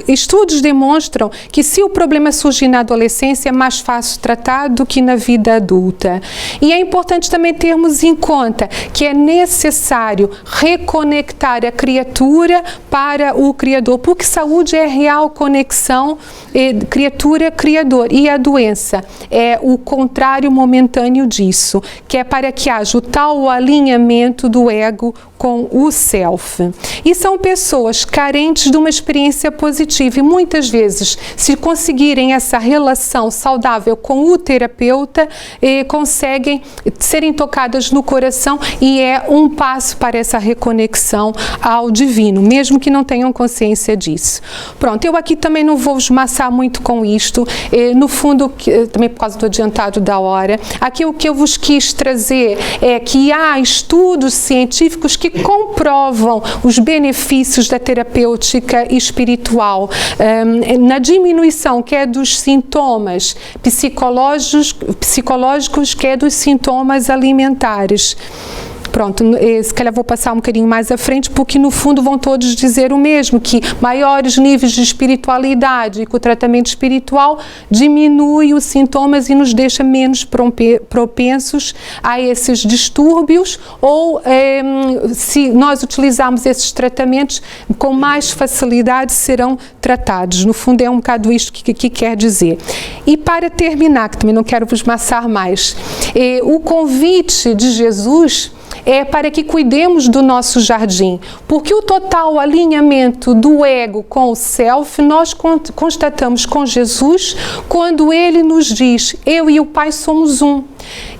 Estudos demonstram que se o problema surgir na adolescência é mais fácil tratar do que na vida adulta. E é importante também termos em conta que é necessário reconectar a criatura para o Criador, porque saúde é a real conexão criatura-criador, e a doença é o contrário momentâneo disso, que é para que haja o tal alinhamento do ego com o self. E são pessoas carentes de uma experiência positiva e muitas vezes, se conseguirem essa relação saudável com o terapeuta, conseguem serem tocadas no coração, e é um passo para essa reconexão ao divino, mesmo que não tenham consciência disso. Pronto, eu aqui também não vou esmaçar muito com isto, no fundo, também por causa do adiantado da hora, aqui o que eu vos quis trazer é que há estudos científicos que comprovam os benefícios da terapêutica espiritual na diminuição, quer dos sintomas psicológicos, quer dos sintomas alimentares. Pronto, se calhar vou passar um bocadinho mais à frente, porque no fundo vão todos dizer o mesmo, que maiores níveis de espiritualidade e que o tratamento espiritual diminui os sintomas e nos deixa menos propensos a esses distúrbios, ou se nós utilizarmos esses tratamentos, com mais facilidade serão tratados. No fundo é um bocado isto que quer dizer. E para terminar, que também não quero vos maçar mais, o convite de Jesus é para que cuidemos do nosso jardim, porque o total alinhamento do ego com o self nós constatamos com Jesus quando ele nos diz: eu e o Pai somos um,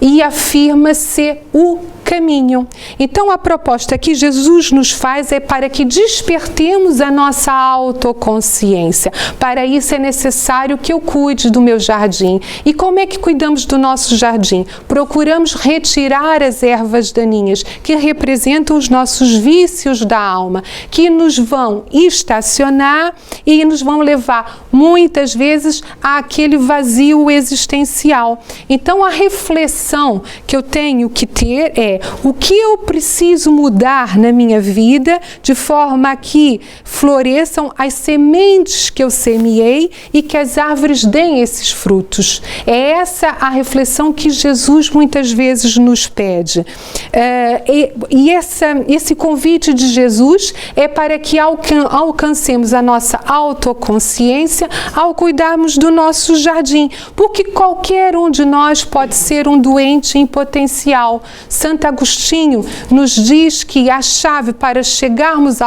e afirma ser o caminho. Então a proposta que Jesus nos faz é para que despertemos a nossa autoconsciência. Para isso é necessário que eu cuide do meu jardim. E como é que cuidamos do nosso jardim? Procuramos retirar as ervas daninhas que representam os nossos vícios da alma, que nos vão estacionar e nos vão levar muitas vezes àquele vazio existencial. Então a reflexão que eu tenho que ter é: o que eu preciso mudar na minha vida de forma que floresçam as sementes que eu semeei e que as árvores deem esses frutos? É essa a reflexão que Jesus muitas vezes nos pede. Esse convite de Jesus é para que alcancemos a nossa autoconsciência ao cuidarmos do nosso jardim, porque qualquer um de nós pode ser um doente em potencial. Santo Agostinho nos diz que a chave para chegarmos à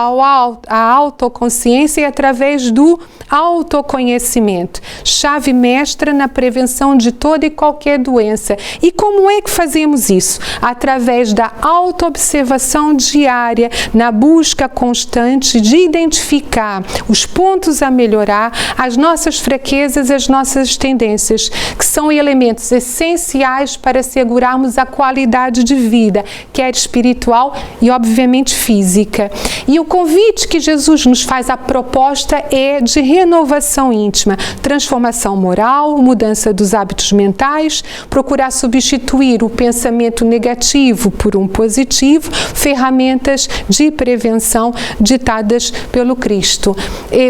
autoconsciência é através do autoconhecimento, chave mestra na prevenção de toda e qualquer doença. E como é que fazemos isso? Através da autoobservação diária, na busca constante de identificar os pontos a melhorar, as nossas fraquezas e as nossas tendências, que são elementos essenciais para assegurarmos a qualidade de vida, quer espiritual e, obviamente, física. E o convite que Jesus nos faz, a proposta é de renovação íntima, transformação moral, mudança dos hábitos mentais, procurar substituir o pensamento negativo por um positivo, ferramentas de prevenção ditadas pelo Cristo.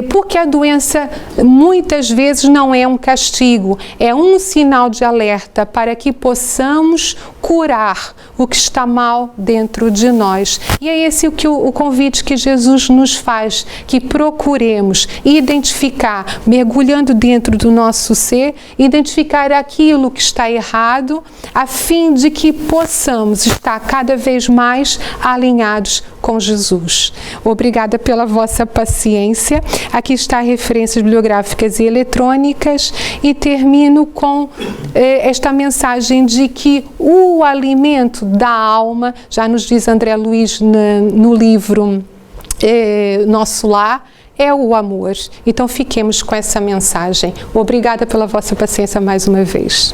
Porque a doença muitas vezes não é um castigo, é um sinal de alerta para que possamos curar o que está mal dentro de nós. E é esse o convite que Jesus nos faz, que procuremos identificar, mergulhando dentro do nosso ser, identificar aquilo que está errado, a fim de que possamos estar cada vez mais alinhados com Jesus. Obrigada pela vossa paciência. Aqui está referências bibliográficas e eletrônicas e termino com esta mensagem de que o alimento da alma, já nos diz André Luiz no livro Nosso Lar, é o amor. Então fiquemos com essa mensagem. Obrigada pela vossa paciência mais uma vez.